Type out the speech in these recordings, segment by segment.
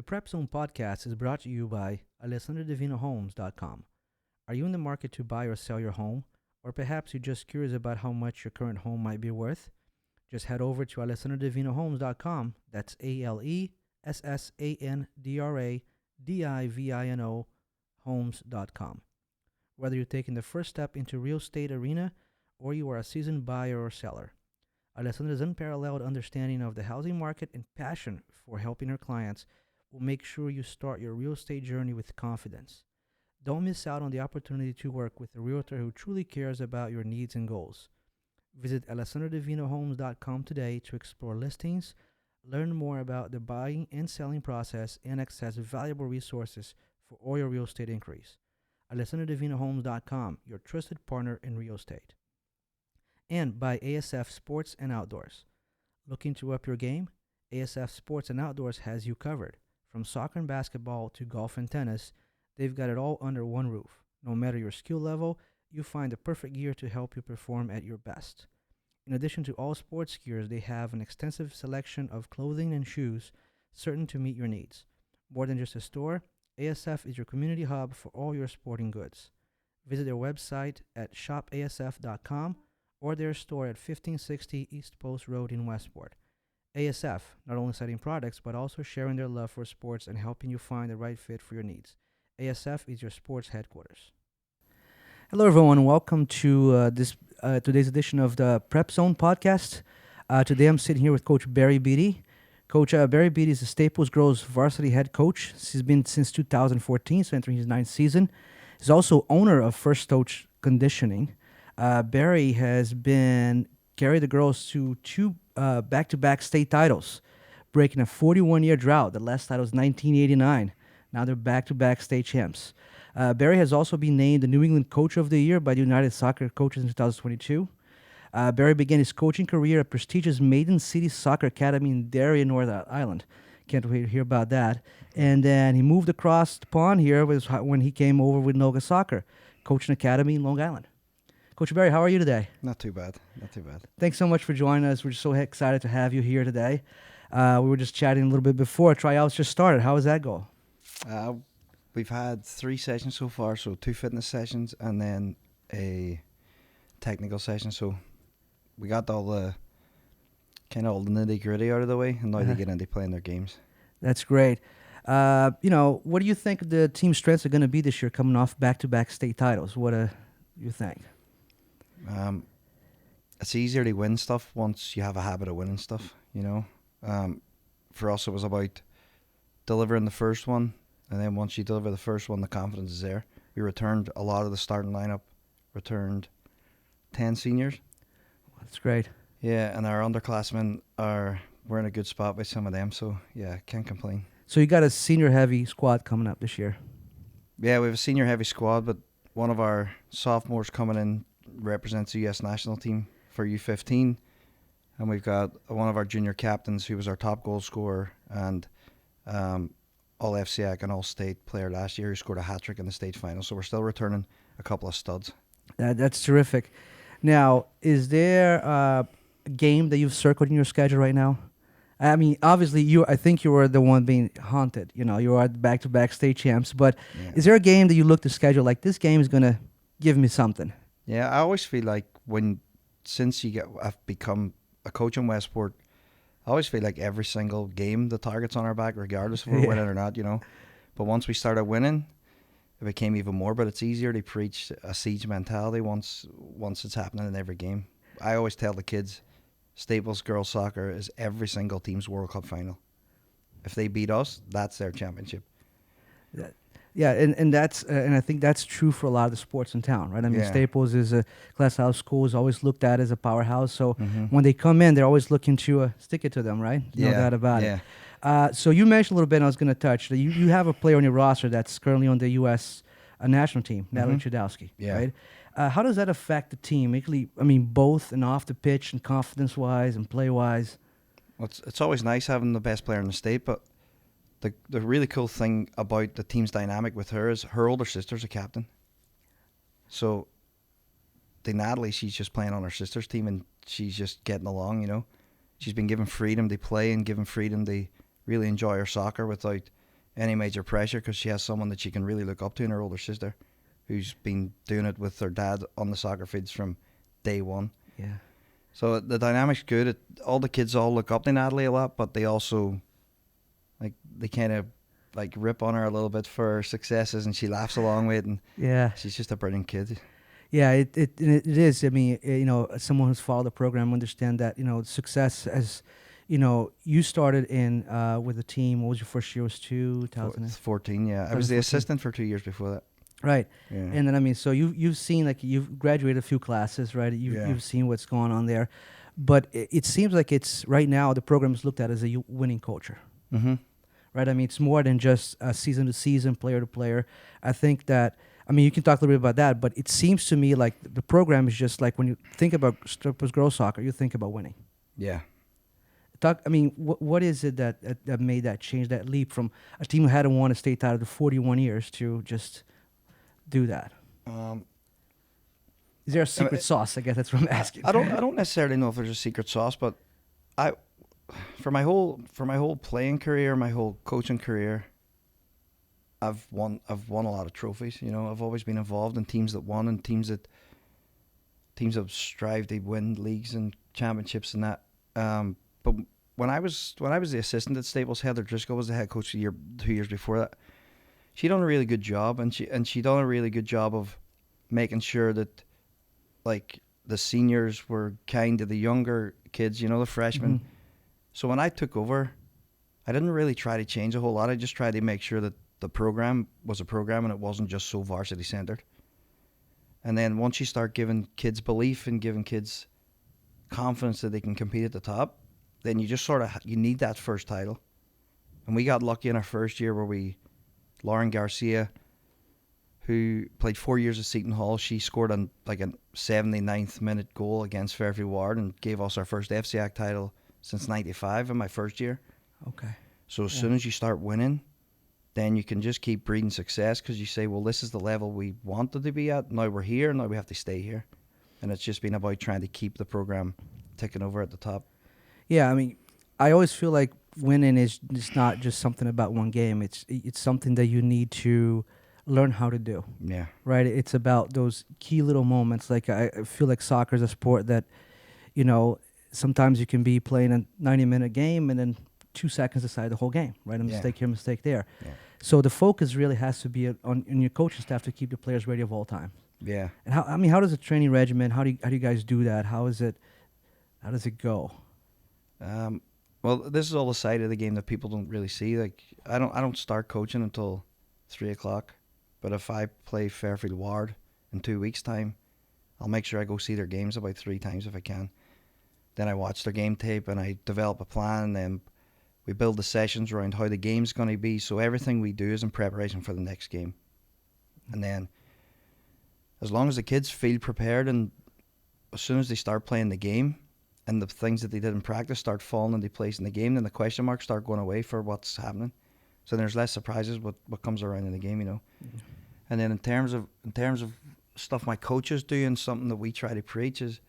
PrepZone Podcast is brought to you by AlessandroDivinoHomes.com. Are you in the market to buy or sell your home? Or perhaps you're just curious about how much your current home might be worth? Just head over to AlessandroDivinoHomes.com. That's AlessandroDivino Homes.com. Whether you're taking the first step into real estate arena or you are a seasoned buyer or seller, Alessandro's unparalleled understanding of the housing market and passion for helping her clients will make sure you start your real estate journey with confidence. Don't miss out on the opportunity to work with a realtor who truly cares about your needs and goals. Visit AlessandroDivinoHomes.com today to explore listings, learn more about the buying and selling process, and access valuable resources for all your real estate inquiries. AlessandroDivinoHomes.com, your trusted partner in real estate. And by ASF Sports and Outdoors. Looking to up your game? ASF Sports and Outdoors has you covered. From soccer and basketball to golf and tennis, they've got it all under one roof. No matter your skill level, you find the perfect gear to help you perform at your best. In addition to all sports gears, they have an extensive selection of clothing and shoes certain to meet your needs. More than just a store, ASF is your community hub for all your sporting goods. Visit their website at shopasf.com or their store at 1560 East Post Road in Westport. ASF, not only selling products, but also sharing their love for sports and helping you find the right fit for your needs. ASF is your sports headquarters. Hello, everyone. Welcome to today's edition of the PrepZone Podcast. Today, I'm sitting here with Coach Barry Beattie. Coach Barry Beattie is the Staples Girls varsity head coach. He's been since 2014, so entering his 9th season. He's also owner of First Touch Conditioning. Barry has carried the girls to two back-to-back state titles, breaking a 41-year drought. The last title was 1989. Now they're back-to-back state champs. Barry has also been named the New England Coach of the Year by the United Soccer Coaches in 2022. Barry began his coaching career at prestigious Maiden City Soccer Academy in Darien, Northern Ireland. Can't wait to hear about that. And then he moved across the pond here when he came over with Noga Soccer, coaching academy in Long Island. Coach Barry, how are you today? Not too bad. Thanks so much for joining us. We're just so excited to have you here today. We were just chatting a little bit before. Tryouts just started. How does that go? We've had 3 sessions so far, so 2 fitness sessions and then a technical session. So we got all the nitty-gritty out of the way, and now they get into playing their games. That's great. What do you think the team's strengths are going to be this year coming off back-to-back state titles? What do you think? It's easier to win stuff once you have a habit of winning stuff, For us, it was about delivering the first one, and then once you deliver the first one, the confidence is there. We returned a lot of the starting lineup, returned 10 seniors. That's great. Yeah, and our underclassmen we're in a good spot with some of them, so yeah, can't complain. So you got a senior-heavy squad coming up this year. Yeah, we have a senior-heavy squad, but one of our sophomores coming in represents the U.S. national team for U15, and we've got one of our junior captains who was our top goal scorer and all-FCAC and all-state player last year who scored a hat-trick in the state final, so we're still returning a couple of studs. That's terrific. Now, is there a game that you've circled in your schedule right now? I mean, obviously, I think you were the one being haunted. You are back-to-back state champs, but Is there a game that you look to schedule like this game is going to give me something? Yeah, I always feel like since I've become a coach in Westport, I always feel like every single game the target's on our back, regardless if we're winning or not, But once we started winning, it became even more. But it's easier to preach a siege mentality once it's happening in every game. I always tell the kids, Staples girls soccer is every single team's World Cup final. If they beat us, that's their championship. Yeah, and I think that's true for a lot of the sports in town, right? I mean, Staples is a class house school, is always looked at as a powerhouse. So when they come in, they're always looking to stick it to them, right? No doubt about it. So you mentioned a little bit, and I was going to touch that you have a player on your roster that's currently on the U.S. national team, Natalie Chudowski, right? How does that affect the team? Both and off the pitch and confidence-wise and play-wise. Well, it's always nice having the best player in the state, but the really cool thing about the team's dynamic with her is her older sister's a captain. So Natalie, she's just playing on her sister's team and she's just getting along, She's been given freedom to play and given freedom to really enjoy her soccer without any major pressure because she has someone that she can really look up to in her older sister, who's been doing it with her dad on the soccer fields from day one. Yeah. So the dynamic's good. All the kids all look up to Natalie a lot, but they also, like, they kind of like rip on her a little bit for her successes, and she laughs along with it, and Yeah. she's just a brilliant kid. Yeah, it is. I mean, as someone who's followed the program, understand that, success as, you started in with the team. What was your first year? Was 14, yeah. I was the 2014. assistant for 2 years before that. Right. Yeah. And then, I mean, so you've seen, like, you've graduated a few classes, right? You've seen what's going on there. But it seems like it's right now the program is looked at as a winning culture. Mm-hmm. Right? I mean, it's more than just season to season, player to player. I think that, I mean, you can talk a little bit about that, but it seems to me like the program is just like when you think about strippers girls soccer, you think about winning. Yeah. I mean, what is it that made that change, that leap from a team who hadn't won a state title to 41 years to just do that? Is there a secret sauce? I guess that's what I'm asking. I don't necessarily know if there's a secret sauce, but for my whole playing career, my whole coaching career, I've won a lot of trophies. I've always been involved in teams that won and teams that strive to win leagues and championships and that. But when I was the assistant at Staples, Heather Driscoll was the head coach 2 years before that. She done a really good job, and she done a really good job of making sure that, like, the seniors were kind to the younger kids, the freshmen. Mm-hmm. So when I took over, I didn't really try to change a whole lot. I just tried to make sure that the program was a program and it wasn't just so varsity centered. And then once you start giving kids belief and giving kids confidence that they can compete at the top, then you just you need that first title. And we got lucky in our first year where Lauren Garcia, who played 4 years at Seton Hall, she scored a 79th minute goal against Fairview Ward and gave us our first FCAC title since 95 in my first year. Okay. So as soon as you start winning, then you can just keep breeding success because you say, well, this is the level we wanted to be at. Now we're here. Now we have to stay here. And it's just been about trying to keep the program ticking over at the top. Yeah, I mean, I always feel like winning is not just something about one game. It's something that you need to learn how to do. Yeah. Right? It's about those key little moments. Like, I feel like soccer is a sport that, sometimes you can be playing a 90-minute game and then 2 seconds decide the whole game, right? A mistake here, mistake there. Yeah. So the focus really has to be on your coaching staff to keep the players ready of all time. Yeah. And how does a training regimen? How do you guys do that? How does it go? Well, this is all the side of the game that people don't really see. Like, I don't start coaching until 3:00. But if I play Fairfield Ward in 2 weeks' time, I'll make sure I go see their games about 3 times if I can. Then I watch their game tape and I develop a plan. And then we build the sessions around how the game's going to be. So everything we do is in preparation for the next game. And then as long as the kids feel prepared, and as soon as they start playing the game and the things that they did in practice start falling into place in the game, then the question marks start going away for what's happening. So there's less surprises what comes around in the game, Mm-hmm. And then in terms of stuff my coaches do, and something that we try to preach, is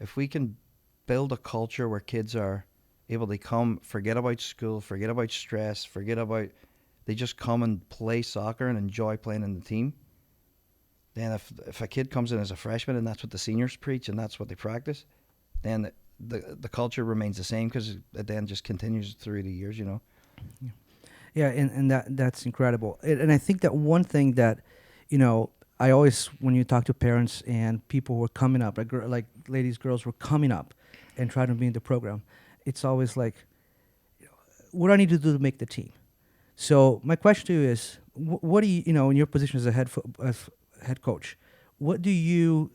if we can build a culture where kids are able to come, forget about school, forget about stress, they just come and play soccer and enjoy playing in the team. Then if a kid comes in as a freshman and that's what the seniors preach and that's what they practice, then the culture remains the same because it then just continues through the years, Yeah, and that's incredible. And I think that one thing that, I always, when you talk to parents and people who are coming up, like ladies, girls were coming up and trying to be in the program, it's always like, what do I need to do to make the team? So my question to you is, what do you, in your position as a head coach, what do you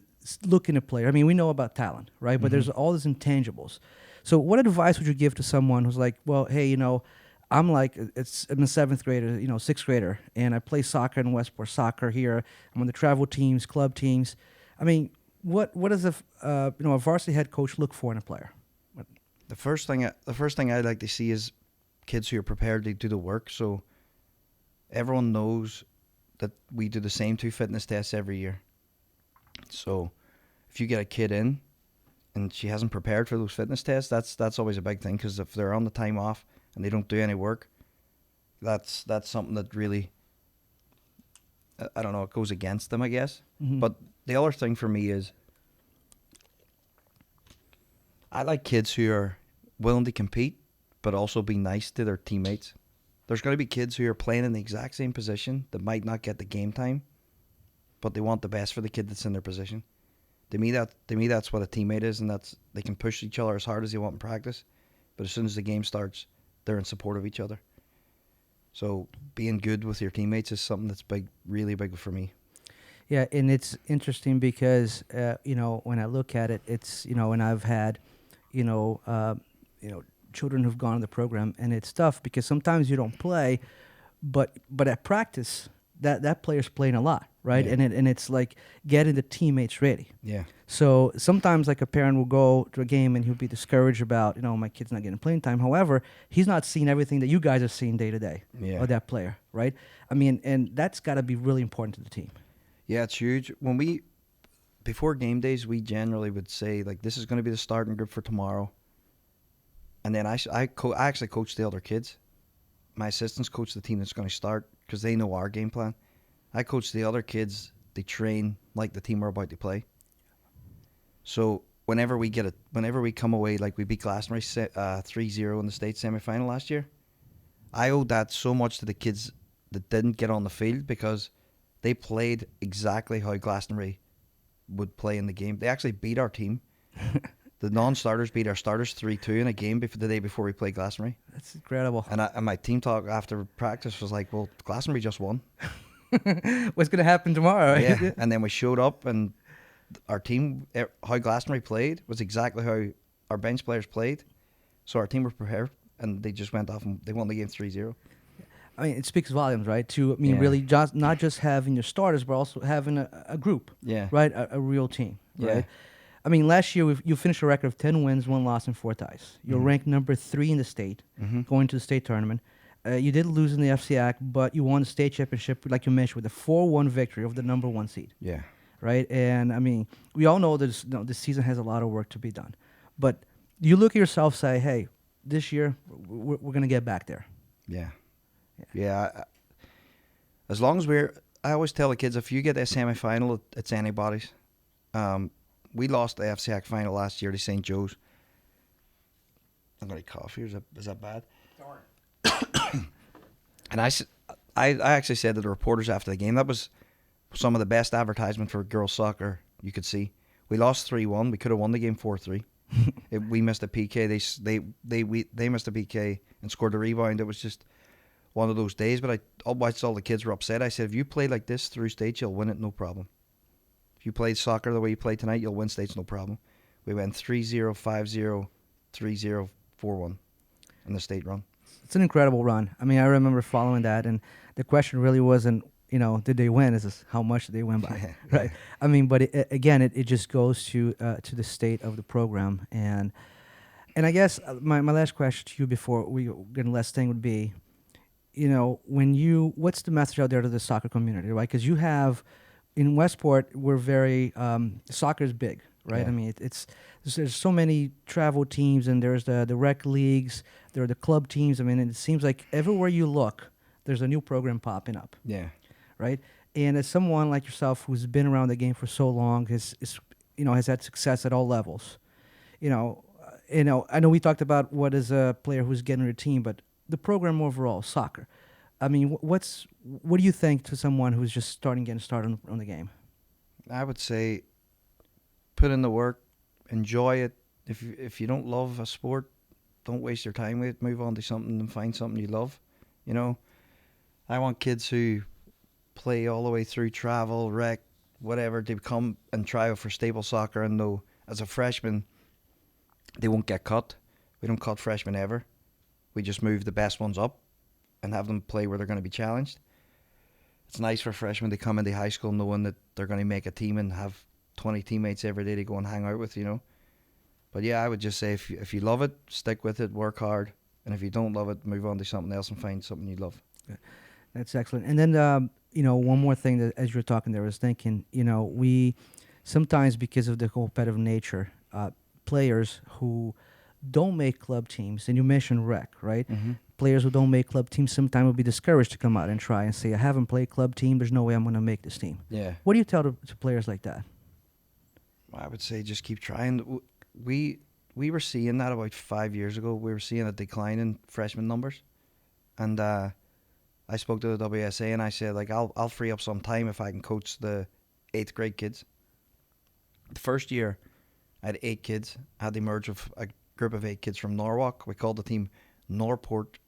look in a player? I mean, we know about talent, right? Mm-hmm. But there's all these intangibles. So what advice would you give to someone who's like, well, hey, I'm a 7th grader, 6th grader, and I play soccer in Westport, soccer here. I'm on the travel teams, club teams. I mean, what does a varsity head coach look for in a player? The first thing I'd like to see is kids who are prepared to do the work. So everyone knows that we do the same 2 fitness tests every year. So if you get a kid in and she hasn't prepared for those fitness tests, that's always a big thing, because if they're on the time off and they don't do any work, that's something that really, I don't know, it goes against them, I guess. Mm-hmm. But the other thing for me is I like kids who are willing to compete, but also be nice to their teammates. There's going to be kids who are playing in the exact same position that might not get the game time, but they want the best for the kid that's in their position. To me, that's what a teammate is, and that's they can push each other as hard as they want in practice, but as soon as the game starts, they're in support of each other. So being good with your teammates is something that's big, really big for me. Yeah, and it's interesting because when I look at it, it's and I've had you know uh, children who've gone to the program, and it's tough because sometimes you don't play, but at practice that player's playing a lot, right? Yeah. And it's like getting the teammates ready. Yeah. So sometimes like a parent will go to a game and he'll be discouraged about my kid's not getting playing time. However, he's not seeing everything that you guys are seeing day to day Yeah. of that player, right? I mean, and that's got to be really important to the team. Yeah, it's huge. Before game days, we generally would say, like, this is going to be the starting group for tomorrow. And then I actually coach the other kids. My assistants coach the team that's going to start because they know our game plan. I coach the other kids. They train like the team we're about to play. So whenever we come away, like we beat Glastonbury 3-0 in the state semi-final last year, I owe that so much to the kids that didn't get on the field because they played exactly how Glastonbury would play in the game. They actually beat our team. The non-starters beat our starters 3-2 in a game the day before we played Glastonbury. That's incredible. And my team talk after practice was like, well, Glastonbury just won. What's going to happen tomorrow? Right? Yeah, and then we showed up and our team, how Glastonbury played was exactly how our bench players played. So our team were prepared and they just went off and they won the game 3-0. I mean, it speaks volumes, right? To Yeah. really just not just having your starters, but also having a group, Yeah. right? A real team, right? Yeah. I mean, last year you finished a record of 10 wins, 1 loss, and 4 ties. You're ranked number 3 in the state, going to the state tournament. You did lose in the FCAC, but you won the state championship, like you mentioned, with a 4-1 victory over the number 1 seed. Yeah. Right? And I mean, we all know this season has a lot of work to be done. But you look at yourself, say, hey, this year we're going to get back there. Yeah. Yeah. As long as I always tell the kids, if you get a semi-final, it's anybody's. We lost the FCAC final last year to St. Joe's. I'm going to cough here. Is that bad? And I actually said to the reporters after the game, that was some of the best advertisement for girls soccer you could see. We lost 3-1. We could have won the game 4-3. We missed a PK. They missed a PK and scored a rebound. It was just one of those days. But I watched all the kids were upset. I said, if you play like this through states, you'll win it, no problem. If you play soccer the way you play tonight, you'll win states, no problem. We went 3-0, 5-0, 3-0, 4-1 in the state run. It's an incredible run. I mean, I remember following that, and the question really wasn't, did they win? It's just how much did they win by, right? I mean, but it just goes to the state of the program, and I guess my last question to you before we get the last thing would be, what's the message out there to the soccer community, right? Because you have in Westport, we're very soccer is big, right? Yeah. I mean, there's so many travel teams, and there's the rec leagues, there are the club teams. I mean, it seems like everywhere you look, there's a new program popping up. Yeah. Right? And as someone like yourself who's been around the game for so long, has had success at all levels. I know we talked about what is a player who's getting your team, but the program overall, soccer. I mean, what do you think to someone who's just getting started on the game? I would say put in the work, enjoy it. If you don't love a sport, don't waste your time with it. Move on to something and find something you love. I want kids who play all the way through travel, rec, whatever, to come and try out for stable soccer and know as a freshman they won't get cut. We don't cut freshmen ever. We just move the best ones up and have them play where they're going to be challenged. It's nice for freshmen to come into high school knowing that they're going to make a team and have 20 teammates every day to go and hang out with, But yeah, I would just say if you love it, stick with it, work hard. And if you don't love it, move on to something else and find something you love. That's excellent. And then, one more thing that as you were talking there, I was thinking, we sometimes, because of the competitive nature, players who don't make club teams, and you mentioned rec, right? players who don't make club teams sometimes will be discouraged to come out and try and say, I haven't played club team. There's no way I'm going to make this team. Yeah. What do you tell to players like that? I would say just keep trying. We were seeing that about 5 years ago. We were seeing a decline in freshman numbers. And I spoke to the WSA and I said, like, I'll free up some time if I can coach the 8th grade kids. The first year, I had 8 kids. I had the merge of a group of 8 kids from Norwalk. We called the team Norport.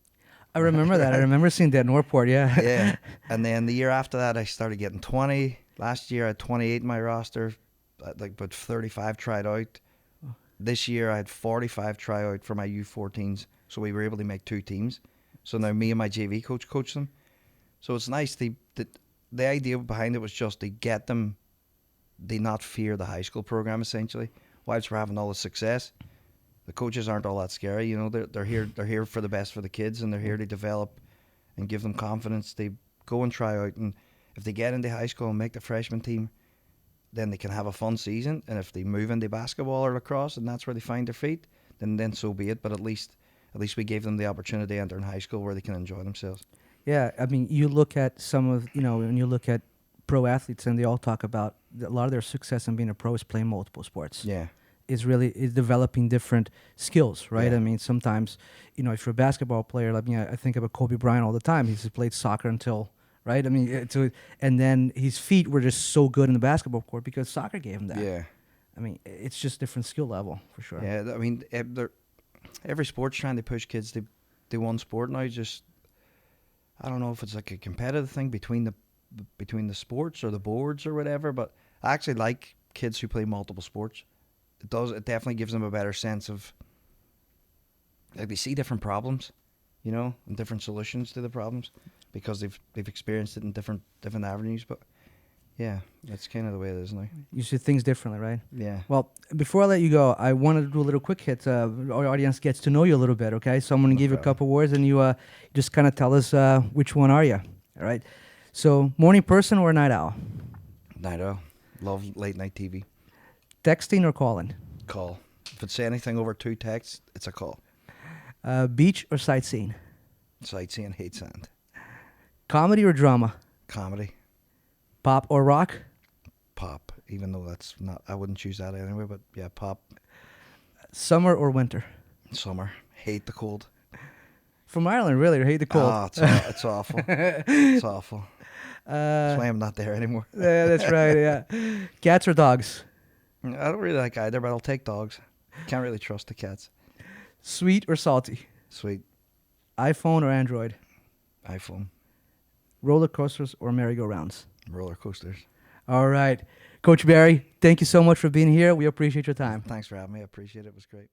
I remember that. I remember seeing that Norport, yeah. Yeah. And then the year after that, I started getting 20. Last year, I had 28 in my roster. Like, but 35 tried out. This year, I had 45 try out for my U14s. So we were able to make 2 teams. So now me and my JV coach them. So it's nice. The idea behind it was just to get them, they not fear the high school program essentially. Whilst we're having all the success, the coaches aren't all that scary. You know, they're here for the best for the kids, and they're here to develop and give them confidence. They go and try out, and if they get into high school and make the freshman team, then they can have a fun season. And if they move into basketball or lacrosse and that's where they find their feet, then so be it. But at least we gave them the opportunity to enter in high school where they can enjoy themselves. Yeah, I mean, you look at some of, when you look at pro athletes, and they all talk about a lot of their success in being a pro is playing multiple sports. Yeah. Is developing different skills, right? Yeah. I mean, sometimes, if you're a basketball player, I think about Kobe Bryant all the time. He's played soccer until, right? I mean, and then his feet were just so good in the basketball court because soccer gave him that. Yeah. I mean, it's just different skill level for sure. Yeah, I mean, every sport's trying to push kids to one sport now. Just, I don't know if it's like a competitive thing between the sports or the boards or whatever, but I actually like kids who play multiple sports. It definitely gives them a better sense of, like, they see different problems, and different solutions to the problems because they've experienced it in different avenues. But yeah, that's kind of the way it is now. You see things differently, right? Yeah. Well, before I let you go, I wanted to do a little quick hit. Our audience gets to know you a little bit, okay? So I'm going to give you a couple words, and you just kind of tell us which one are you, all right? So, morning person or night owl? Night owl. Love late night TV. Texting or calling? Call. If it's anything over 2 texts, it's a call. Beach or sightseeing? Sightseeing, hate sand. Comedy or drama? Comedy. Pop or rock? Pop, even though that's not, I wouldn't choose that anyway, but yeah, pop. Summer or winter? Summer. Hate the cold. From Ireland, really, or hate the cold? Oh, it's awful. It's awful. That's why I'm not there anymore. Yeah, that's right, yeah. Cats or dogs? I don't really like either, but I'll take dogs. Can't really trust the cats. Sweet or salty? Sweet. iPhone or Android? iPhone. Roller coasters or merry-go-rounds? Roller coasters. All right. Coach Barry, thank you so much for being here. We appreciate your time. Thanks for having me. I appreciate it. It was great.